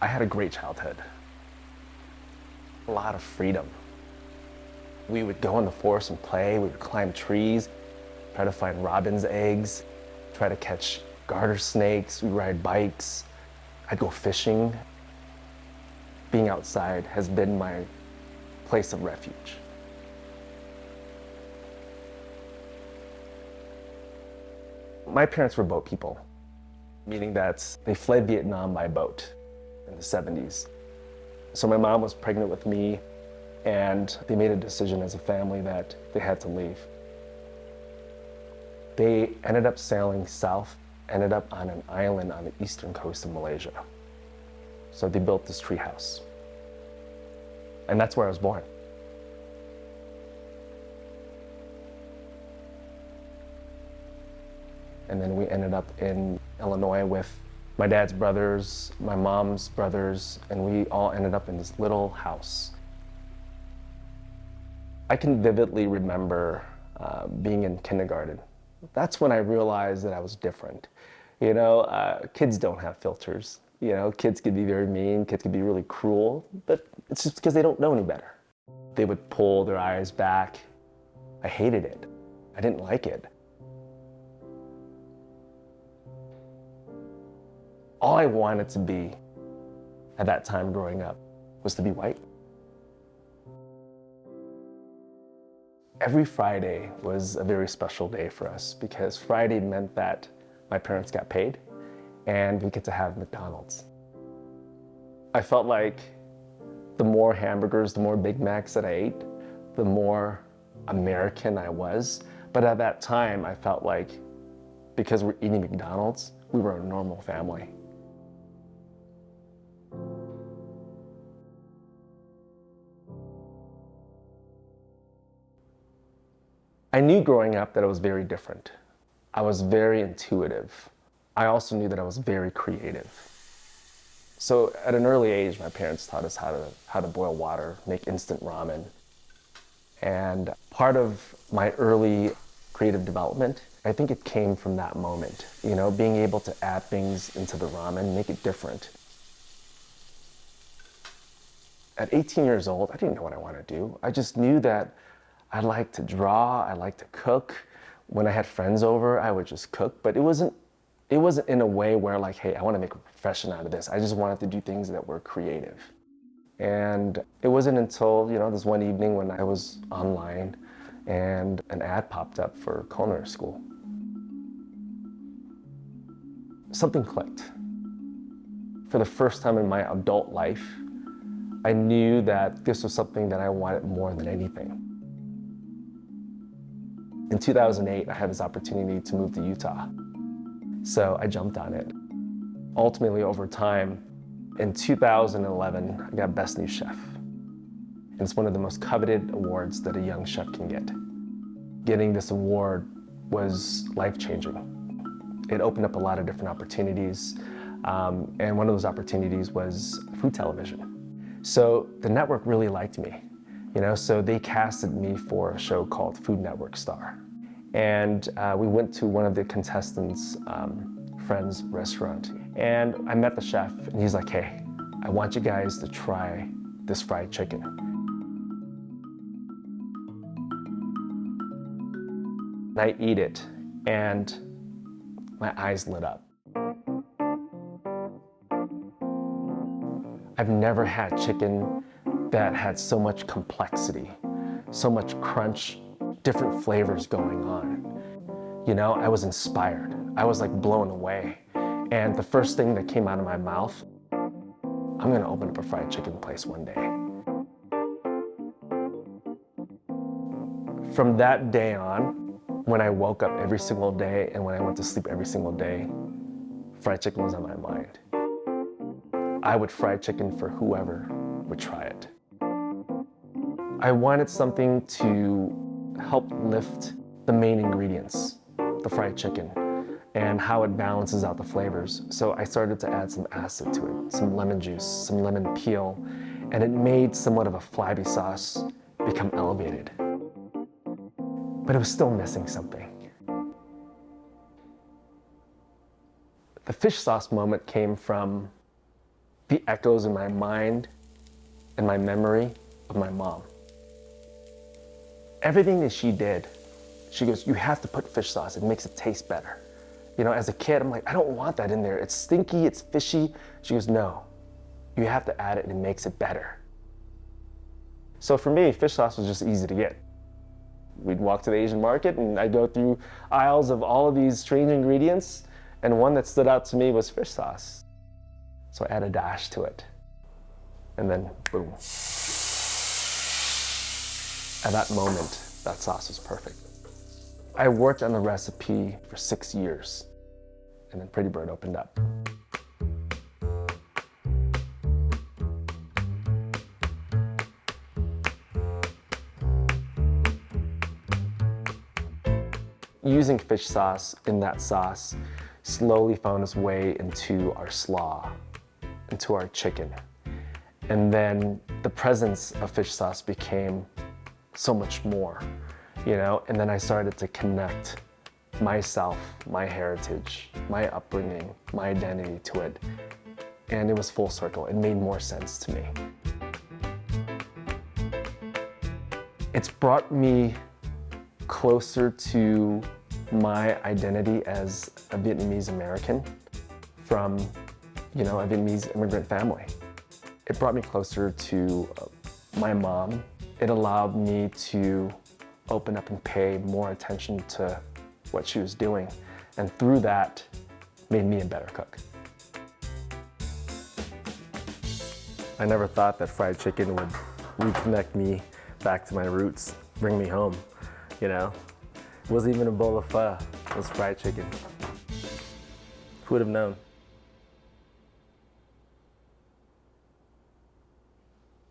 I had a great childhood. A lot of freedom. We would go in the forest and play. We would climb trees, try to find robin's eggs, try to catch garter snakes. We ride bikes. I'd go fishing. Being outside has been my place of refuge. My parents were boat people, meaning that they fled Vietnam by boat in the 70s. So my mom was pregnant with me, and they made a decision as a family that they had to leave. They ended up sailing south, ended up on an island on the eastern coast of Malaysia. So they built this tree house. And that's where I was born. And then we ended up in Illinois with my dad's brothers, my mom's brothers, and we all ended up in this little house. I can vividly remember being in kindergarten. That's when I realized that I was different. You know, kids don't have filters. You know, kids could be very mean, kids could be really cruel, but it's just because they don't know any better. They would pull their eyes back. I hated it. I didn't like it. All I wanted to be at that time growing up was to be white. Every Friday was a very special day for us because Friday meant that my parents got paid and we get to have McDonald's. I felt like the more hamburgers, the more Big Macs that I ate, the more American I was. But at that time, I felt like because we're eating McDonald's, we were a normal family. I knew growing up that I was very different. I was very intuitive. I also knew that I was very creative. So at an early age, my parents taught us how to boil water, make instant ramen. And part of my early creative development, I think it came from that moment, you know, being able to add things into the ramen, make it different. At 18 years old, I didn't know what I wanted to do. I just knew that I liked to draw, I liked to cook. When I had friends over, I would just cook, but it wasn't in a way where like, hey, I want to make a profession out of this. I just wanted to do things that were creative. And it wasn't until, you know, this one evening when I was online and an ad popped up for culinary school. Something clicked. For the first time in my adult life, I knew that this was something that I wanted more than anything. In 2008, I had this opportunity to move to Utah. So I jumped on it. Ultimately, over time, in 2011, I got Best New Chef. And it's one of the most coveted awards that a young chef can get. Getting this award was life-changing. It opened up a lot of different opportunities. And one of those opportunities was food television. So the network really liked me. You know, so they casted me for a show called Food Network Star. And we went to one of the contestants' friend's restaurant. And I met the chef, and he's like, hey, I want you guys to try this fried chicken. And I eat it, and my eyes lit up. I've never had chicken that had so much complexity, so much crunch, different flavors going on. You know, I was inspired. I was like blown away. And the first thing that came out of my mouth, I'm gonna open up a fried chicken place one day. From that day on, when I woke up every single day and when I went to sleep every single day, fried chicken was on my mind. I would fry chicken for whoever would try it. I wanted something to help lift the main ingredients, the fried chicken, and how it balances out the flavors. So I started to add some acid to it, some lemon juice, some lemon peel, and it made somewhat of a flabby sauce become elevated. But it was still missing something. The fish sauce moment came from the echoes in my mind and my memory of my mom. Everything that she did, she goes, you have to put fish sauce, it makes it taste better. You know, as a kid, I'm like, I don't want that in there. It's stinky, it's fishy. She goes, no, you have to add it and it makes it better. So for me, fish sauce was just easy to get. We'd walk to the Asian market and I'd go through aisles of all of these strange ingredients, and one that stood out to me was fish sauce. So I add a dash to it, and then boom. At that moment, that sauce was perfect. I worked on the recipe for 6 years, and then Pretty Bird opened up. Using fish sauce in that sauce slowly found its way into our slaw, into our chicken. And then the presence of fish sauce became so much more, you know? And then I started to connect myself, my heritage, my upbringing, my identity to it. And it was full circle. It made more sense to me. It's brought me closer to my identity as a Vietnamese American from, you know, a Vietnamese immigrant family. It brought me closer to my mom. It allowed me to open up and pay more attention to what she was doing. And through that, made me a better cook. I never thought that fried chicken would reconnect me back to my roots, bring me home, you know? It wasn't even a bowl of pho, it was fried chicken. Who would have known?